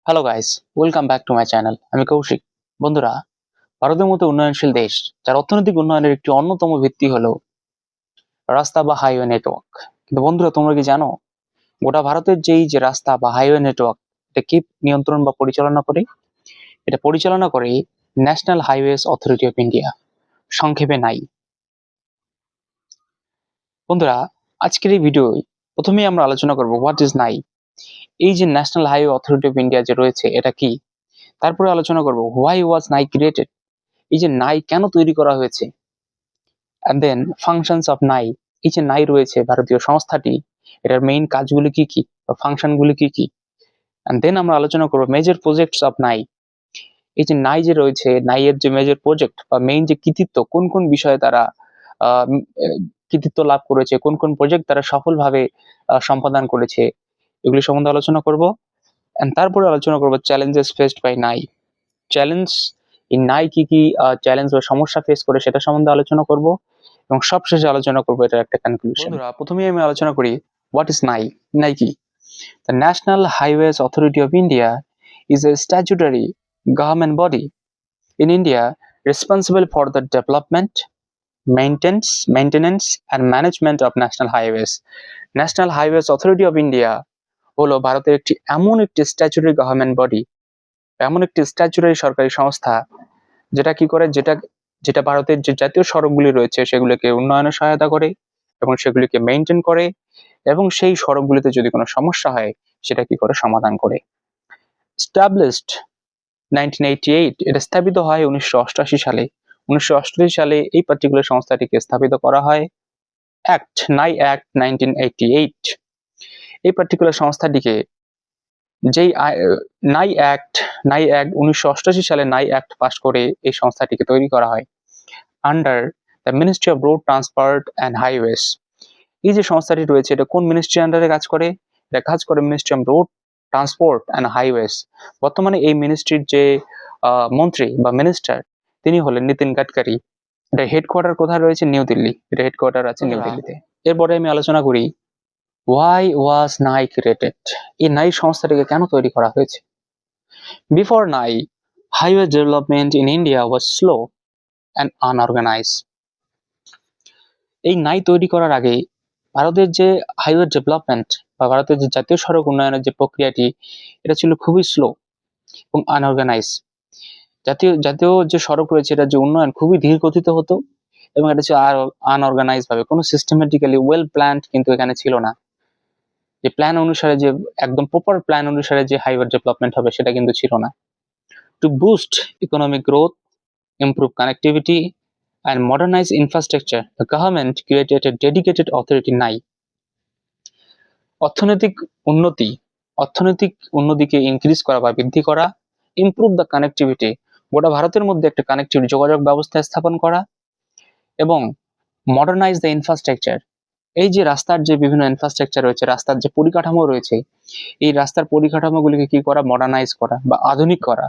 Hello guys, welcome back to my channel. আমি কৌশিক। বন্ধুরা, ভারতের মতো উন্নয়নশীল দেশ যার অর্থনৈতিক উন্নয়নের একটি অন্যতম ভিত্তি হলো রাস্তা বা হাইওয়ে নেটওয়ার্ক। কিন্তু বন্ধুরা, তোমরা কি জানো গোটা ভারতের যে রাস্তা বা হাইওয়ে নেটওয়ার্ক এটা কে নিয়ন্ত্রণ বা পরিচালনা করে? এটা পরিচালনা করে national highways authority of India, সংক্ষেপে নাই। বন্ধুরা, আজকের এই ভিডিওয় প্রথমেই আমরা আলোচনা করব হোয়াট ইজ নাই। এই যে national highway authority of India যে রয়েছে এটা কি। তারপরে আলোচনা করব হোয়াই ওয়াজ নাই ক্রিয়েটেড, এই যে নাই কেন তৈরি করা হয়েছে। অ্যান্ড দেন ফাংশনস অফ নাই, এই যে নাই রয়েছে ভারতীয় সংস্থাটি, এটার মেইন কাজগুলি কি কি বা ফাংশনগুলি কি কি। অ্যান্ড দেন আমরা আলোচনা করবো মেজর প্রজেক্টস অফ নাই। এই যে নাই যে রয়েছে, নাই এর যে মেজর প্রজেক্ট বা মেইন যে কৃতিত্ব, কোন কোন বিষয়ে তারা কৃতিত্ব লাভ করেছে, কোন কোন প্রজেক্ট তারা সফলভাবে সম্পাদন করেছে, এগুলি সম্বন্ধে আলোচনা করব। অ্যান্ড তারপরে আলোচনা করবো চ্যালেঞ্জেস ফেসড বাই নাই। চ্যালেঞ্জ এই নাই কি কি চ্যালেঞ্জ বা সমস্যা ফেস করে সেটা সম্বন্ধে আলোচনা করব, এবং সবশেষে আলোচনা করবো এটার একটা কনক্লুশন। বন্ধুরা, প্রথমেই আমি আলোচনা করি হোয়াট ইজ নাই। নাই কি? The national highways authority of India is a statutory government body in India responsible for the development, maintenance and management of national highways. National Highways Authority of India হলো ভারতের এমন একটি স্ট্যাচুটারি গভর্নমেন্ট বডি, এমন একটি statutory সরকারি সংস্থা যেটা কি করে, যেটা যেটা ভারতের যে জাতীয় সড়কগুলি রয়েছে সেগুলোকে উন্নয়নে সহায়তা করে এবং সেগুলিকে মেনটেন করে, এবং সেই সড়কগুলিতে যদি কোনো সমস্যা হয় সেটা কি করে সমাধান করে। স্টাবলিশড 1988, এটা স্থাপিত হয় 1988 সালে। 1988 সালে এই পার্টিকুলার সংস্থাটিকে স্থাপিত করা হয়। নাই অ্যাক্ট 1988, এই পার্টিকুলার সংস্থাটিকে যেই নাই অ্যাক্ট 1988 সালে নাই অ্যাক্ট পাস করে এই সংস্থাটিকে তৈরি করা হয় under the ministry of road transport and highways. এই যে সংস্থাটি রয়েছে এটা কোন মিনিস্ট্রির আন্ডারে কাজ করে? এটা কাজ করে ministry of road transport and highways. বর্তমানে এই মিনিস্ট্রির যে মন্ত্রী বা মিনিস্টার তিনি হলেন নীতিন গাডকারি। এটা হেডকোয়ার্টার কোথায় রয়েছে? নিউ দিল্লি। এটা হেডকোয়ার্টার আছে নিউ দিল্লিতে। এরপরে আমি আলোচনা করি ওয়াই ওয়াজ নাই ক্রিয়েটেড, এই নাই সংস্থাটিকে কেন তৈরি করা হয়েছে। বিফোর নাই, highway development in India was slow and unorganised. এই নাই তৈরি করার আগে ভারতের যে হাইওয়ে ডেভেলপমেন্ট বা ভারতের যে জাতীয় সড়ক উন্নয়নের যে প্রক্রিয়াটি, এটা ছিল খুবই স্লো এবং আনঅর্গানাইজ। জাতীয় জাতীয় যে সড়ক রয়েছে এটার যে উন্নয়ন খুবই ধীর গতিতে হতো, এবং এটা ছিল আনঅর্গানাইজ ভাবে, কোনো সিস্টেমেটিক্যালি ওয়েল প্ল্যান্ড কিন্তু এখানে ছিল না। যে প্ল্যান অনুসারে, যে একদম প্রপার প্ল্যান অনুসারে যে হাইওয়ে ডেভেলপমেন্ট হবে সেটা কিন্তু ছিল না। Two boost economic growth, improve connectivity and modernize infrastructure, the government created a dedicated authority নাই। অর্থনৈতিক উন্নতিকে ইনক্রিজ করা বা বৃদ্ধি করা, ইমপ্রুভ দ্য কানেক্টিভিটি, গোটা ভারতের মধ্যে একটা কানেক্টিভিটি যোগাযোগ ব্যবস্থা স্থাপন করা, এবং মডার্নাইজ দ্য ইনফ্রাস্ট্রাকচার, এই যে রাস্তার যে বিভিন্ন ইনফ্রাস্ট্রাকচার রয়েছে, রাস্তার যে পরিকাঠামো রয়েছে, এই রাস্তার পরিকাঠামোগুলিকে কি করা? মডার্নাইজ করা বা আধুনিক করা।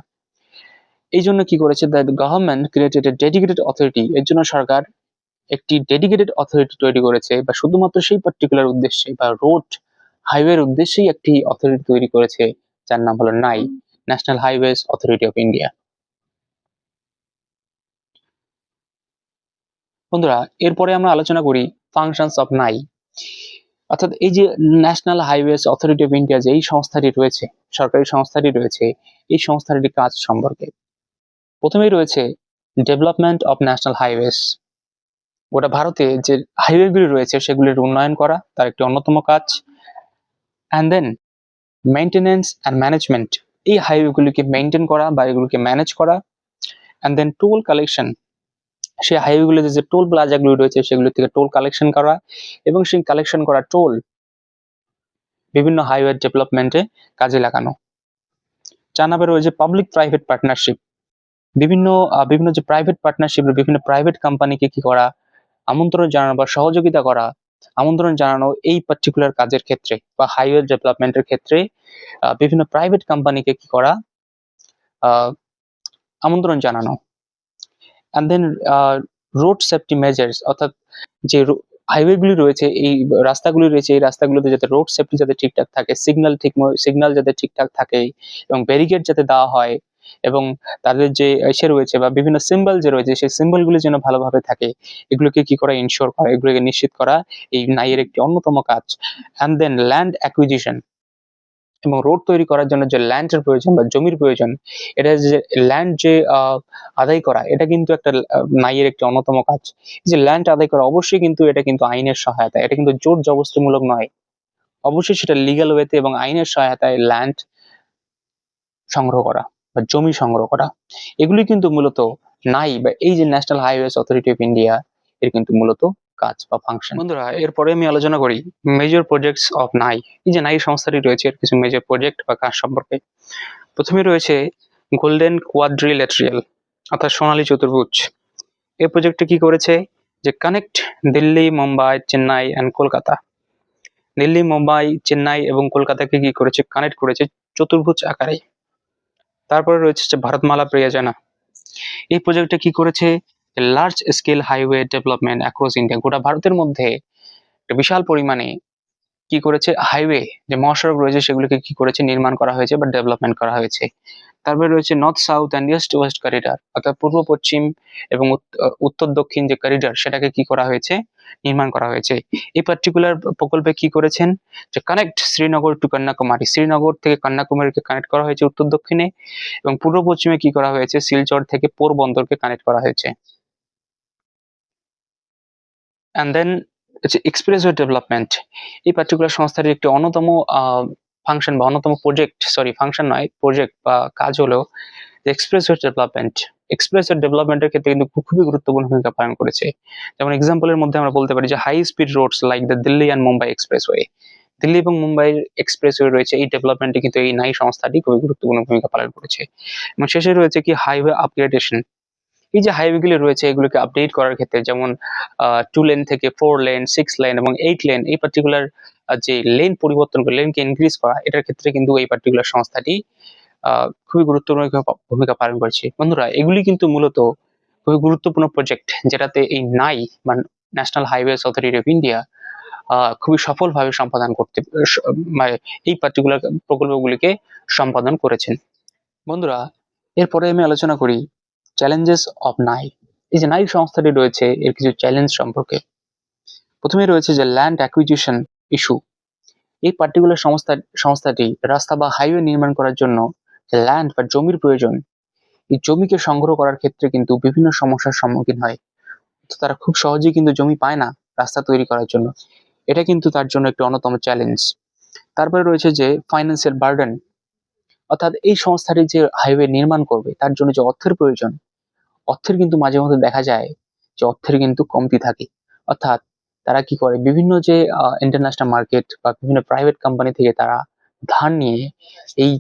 এই জন্য কি করেছে? The government created A dedicated authority, এর জন্য সরকার একটি ডেডিকেটেড অথরিটি তৈরি করেছে, বা শুধুমাত্র সেই পার্টিকুলার উদ্দেশ্যে বা রোড হাইওয়ের উদ্দেশ্যেই একটি অথরিটি তৈরি করেছে, যার নাম হলো নাই, national highways authority of India. বন্ধুরা, এরপরে আমরা আলোচনা করি ফাংশনস অফ নাই, অর্থাৎ এই যে national highways authority of India যে এই সংস্থাটি রয়েছে, সরকারি সংস্থাটি রয়েছে, এই সংস্থাটির কাজ সম্পর্কে প্রথমেই রয়েছে ডেভেলপমেন্ট অফ ন্যাশনাল হাইওয়েজ। গোটা ভারতে যে হাইওয়েগুলি রয়েছে সেগুলির উন্নয়ন করা তার একটি অন্যতম কাজ। And then maintenance and management, এই হাইওয়েগুলিকে মেইনটেন করা বা এগুলিকে ম্যানেজ করা। অ্যান্ড দেন টোল কালেকশন, সেই হাইওয়েগুলিতে যে টোল প্লাজাগুলি রয়েছে সেগুলি থেকে টোল কালেকশন করা, এবং সেই কালেকশন করা টোল বিভিন্ন হাইওয়ে ডেভেলপমেন্টে কাজে লাগানো। 4 নম্বরে রয়েছে পাবলিক প্রাইভেট পার্টনারশিপ, বিভিন্ন যে প্রাইভেট পার্টনারশিপ, বিভিন্ন প্রাইভেট কোম্পানিকে কি করা? আমন্ত্রণ জানানো বা সহযোগিতা করা, আমন্ত্রণ জানানো এই পার্টিকুলার কাজের ক্ষেত্রে বা হাইওয়ে ডেভেলপমেন্টের ক্ষেত্রে বিভিন্ন প্রাইভেট কোম্পানিকে কি করা? আমন্ত্রণ জানানো। And then road safety measures, অর্থাৎ যে হাইওয়েগুলি রয়েছে, এই রাস্তাগুলি রয়েছে, এই রাস্তাগুলোতে যাতে রোড সেফটি যাতে ঠিকঠাক থাকে, সিগন্যাল যাতে ঠিকঠাক থাকে এবং ব্যারিকেড যাতে দেওয়া হয়, এবং তাদের যে ইসে রয়েছে বা বিভিন্ন সিম্বল যে রয়েছে সেই সিম্বলগুলি যেন ভালোভাবে থাকে, এগুলোকে কি করা, ইনশিওর করা, এগুলোকে নিশ্চিত করা এই নাইয়ের একটি অন্যতম কাজ। অ্যান্ড দেন ল্যান্ড অ্যাকুইজিশন, এবং রোড তৈরি করার জন্য যে ল্যান্ডের প্রয়োজন বা জমির প্রয়োজন, এটা যে ল্যান্ড যে আদায় করা, এটা কিন্তু একটা নাইয়ের একটি অন্যতম কাজ। এই যে ল্যান্ড আদায় করা, অবশ্যই কিন্তু এটা কিন্তু আইনের সহায়তা, এটা কিন্তু জোর জবরদস্তিমূলক নয়, অবশ্যই সেটা লিগ্যাল ওয়েতে এবং আইনের সহায়তায় ল্যান্ড সংগ্রহ করা বা জমি সংগ্রহ করা, এগুলি কিন্তু মূলত নাই বা এই যে national highways authority of India এর কিন্তু মূলত কাজ বা ফাংশন। বন্ধুরা, এরপরে আমি আলোচনা করি মেজর প্রজেক্টস অফ নাই। এই যে নাই সংস্থাটি রয়েছে এর কিছু মেজর প্রজেক্ট বা কাজ সম্পর্কে। প্রথমে রয়েছে গোল্ডেন কোয়াড্রিল্যাটেরাল অর্থাৎ সোনালী চতুর্ভুজ। এই প্রজেক্টটি কি করেছে, যে কানেক্ট দিল্লি, মুম্বাই, চেন্নাই অ্যান্ড কলকাতা। দিল্লি, মুম্বাই, চেন্নাই এবং কলকাতাকে কি করেছে, কানেক্ট করেছে চতুর্ভুজ আকারে। তারপরে রয়েছে যে ভারতমালা প্রিয়োজনা। এই প্রজেক্টে কি করেছে, large scale highway development across India, গোটা ভারতের মধ্যে একটা বিশাল পরিমাণে কি করেছে, হাইওয়ে যে মহাসড়ক রয়েছে সেগুলোকে কি করেছে, নির্মাণ করা হয়েছে বা ডেভেলপমেন্ট করা হয়েছে। তারপরে রয়েছে north south and east West corridor, অর্থাৎ পূর্ব পশ্চিম এবং উত্তর দক্ষিণ যে করিডর সেটাকে কি করা হয়েছে, নির্মাণ করা হয়েছে। এই পার্টিকুলার প্রকল্পে কি করেছেন, যে কানেক্ট শ্রীনগর টু কন্যাকুমারী, শ্রীনগর থেকে কন্যাকুমারীকে কানেক্ট করা হয়েছে উত্তর দক্ষিণে, এবং পূর্ব পশ্চিমে কি করা হয়েছে, শিলচর থেকে পোরবন্দরকে কানেক্ট করা হয়েছে। অ্যান্ড দেন হচ্ছে এক্সপ্রেসওয়ে ডেভেলপমেন্ট। এই পার্টিকুলার সংস্থাটির একটি অন্যতম ফাংশন বা অন্যতম প্রজেক্ট, সরি ফাংশন নয়, প্রজেক্ট বা কাজ হলো এক্সপ্রেসওয়ে ডেভেলপমেন্ট। এক্সপ্রেসওয়ে ডেভেলপমেন্টের ক্ষেত্রে কিন্তু খুবই গুরুত্বপূর্ণ ভূমিকা পালন করেছে। যেমন এক্সাম্পলের মধ্যে আমরা বলতে পারি যে high speed roads like the Delhi and Mumbai expressway. Delhi এবং মুম্বাইয়ের এক্সপ্রেসওয়ে রয়েছে, এই ডেভেলপমেন্টে কিন্তু এই নাই সংস্থাটি খুবই গুরুত্বপূর্ণ ভূমিকা পালন করেছে। এবং শেষে রয়েছে কি হাইওয়ে আপগ্রেডেশন। এই যে হাইওয়েগুলি রয়েছে এগুলোকে আপডেট করার ক্ষেত্রে, যেমন 2 লেন থেকে 4 লেন, 6 লেন এবং 8 লেন, এই পার্টিকুলার যে লেন পরিবর্তন করে লেনকে ইনক্রিজ করা, এটার ক্ষেত্রে কিন্তু এই পার্টিকুলার সংস্থাটি খুবই গুরুত্বপূর্ণ ভূমিকা পালন করছে। বন্ধুরা, এগুলি কিন্তু মূলত খুবই গুরুত্বপূর্ণ প্রজেক্ট, যেটাতে এই নাই বা national highways authority of India খুবই সফলভাবে সম্পাদন করতে মানে এই পার্টিকুলার প্রকল্পগুলিকে সম্পাদন করেছেন। বন্ধুরা, এরপরে আমি আলোচনা করি চ্যালেঞ্জেস অফ নাই। এই যে নাই সংস্থাটি রয়েছে এর কিছু চ্যালেঞ্জ সম্পর্কে। প্রথমে রয়েছে যে ল্যান্ড অ্যাকুইজিশন ইস্যু। এই পার্টিকুলার সংস্থাটি রাস্তা বা হাইওয়ে নির্মাণ করার জন্য যে ল্যান্ড বা জমির প্রয়োজন, এই জমিকে সংগ্রহ করার ক্ষেত্রে কিন্তু বিভিন্ন সমস্যার সম্মুখীন হয়। তো তারা খুব সহজেই কিন্তু জমি পায় না রাস্তা তৈরি করার জন্য, এটা কিন্তু তার জন্য একটি অন্যতম চ্যালেঞ্জ। তারপরে রয়েছে যে ফাইন্যান্সিয়াল বার্ডেন, অর্থাৎ এই সংস্থাটি যে হাইওয়ে নির্মাণ করবে তার জন্য যে অর্থের প্রয়োজন, অর্থের কিন্তু মাঝে মধ্যে দেখা যায় যে অর্থের কিন্তু কমতি থাকে। অর্থাৎ তারা কি করে, বিভিন্ন যে ইন্টারন্যাশনাল মার্কেট বা বিভিন্ন প্রাইভেট কোম্পানি থেকে তারা ধার নিয়ে এই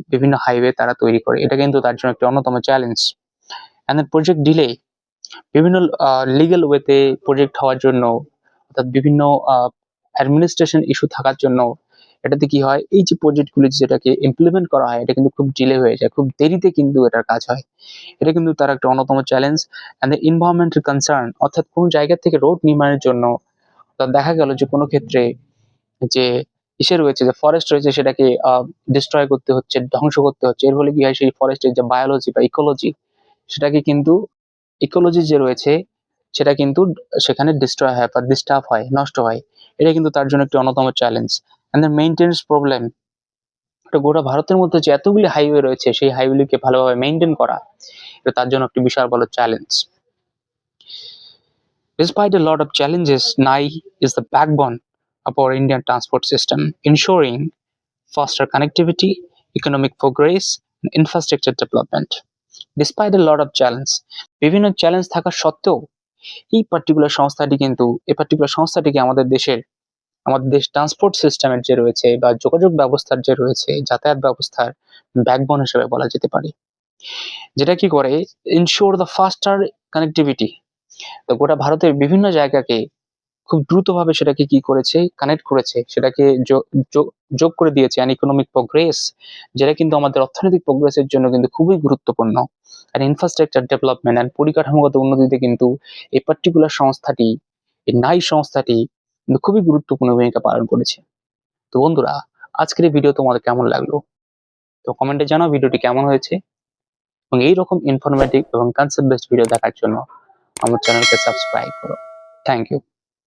বিভিন্ন হাইওয়ে তারা তৈরি করে, এটা কিন্তু তার জন্য একটি অন্যতম চ্যালেঞ্জ। এন্ড প্রজেক্ট ডিলে, বিভিন্ন লিগ্যাল ওয়েতে প্রজেক্ট হওয়ার জন্য, অর্থাৎ বিভিন্ন অ্যাডমিনিস্ট্রেশন ইস্যু থাকার জন্য এটাতে কি হয়, এই যে প্রজেক্টগুলি যেটাকে ইমপ্লিমেন্ট করা হয় এটা কিন্তু খুব ডিলে হয়ে যায়, খুব দেরিতে কিন্তু এটার কাজ হয়, এটা কিন্তু তার একটা অন্যতম চ্যালেঞ্জ। অ্যান্ড এনভায়রনমেন্টাল কনসার্ন, অর্থাৎ কোনো জায়গা থেকে রোড নির্মাণের জন্য দেখা গেল যে কোনো ক্ষেত্রে যে ইসে রয়েছে, যে ফরেস্ট রয়েছে সেটাকে ডিস্ট্রয় করতে হচ্ছে, ধ্বংস করতে হচ্ছে, এর ফলে কি হয়, সেই ফরেস্টের যে বায়োলজি বা ইকোলজি, সেটাকে কিন্তু ইকোলজি যে রয়েছে সেটা কিন্তু সেখানে ডিস্ট্রয় হয় বা ডিস্টার্ব হয়, নষ্ট হয়, এটা কিন্তু তার জন্য একটি অন্যতম চ্যালেঞ্জ। অ্যান্ড মেইনটেন্স প্রবলেম, গোটা ভারতের মধ্যে যে এতগুলি হাইওয়ে রয়েছে সেই হাইওয়েগুলিকে ভালোভাবে মেইনটেইন করা, এটা তার জন্য একটি বিশাল বড় challenge. Despite a lot of challenges, NAI is the backbone of our Indian transport system, ensuring faster connectivity, economic progress, and infrastructure development. Despite a lot of challenge, বিভিন্ন চ্যালেঞ্জ থাকা সত্ত্বেও এই পার্টিকুলার সংস্থাটিকে আমাদের দেশ ট্রান্সপোর্ট সিস্টেমের যে রয়েছে বা যোগাযোগ ব্যবস্থার যে রয়েছে, যাতায়াত ব্যবস্থার ব্যাকবোন হিসেবে বলা যেতে পারে, যেটা কি করে, ইনশিওর দ্য ফাস্টার কানেক্টিভিটি। তো গোটা ভারতের বিভিন্ন জায়গাকে খুব দ্রুতভাবে সেটাকে কি করেছে, কানেক্ট করেছে, সেটাকে যোগ করে দিয়েছে। অ্যান্ড ইকোনমিক প্রোগ্রেস, যেটা কিন্তু আমাদের অর্থনৈতিক প্রোগ্রেসের জন্য কিন্তু খুবই গুরুত্বপূর্ণ। আর ইনফ্রাস্ট্রাকচার ডেভেলপমেন্ট অ্যান্ড পরিকাঠামোগত উন্নতিতে কিন্তু এই পার্টিকুলার সংস্থাটি এই নাই সংস্থাটি কিন্তু খুবই গুরুত্বপূর্ণ ভূমিকা পালন করেছে। তো বন্ধুরা, আজকের এই ভিডিও তোমাদের কেমন লাগলো? তো কমেন্টে জানাও ভিডিওটি কেমন হয়েছে, এবং এইরকম ইনফরমেটিভ এবং কনসেপ্ট বেসড ভিডিও দেখার জন্য আমার চ্যানেলকে সাবস্ক্রাইব করো। Thank you.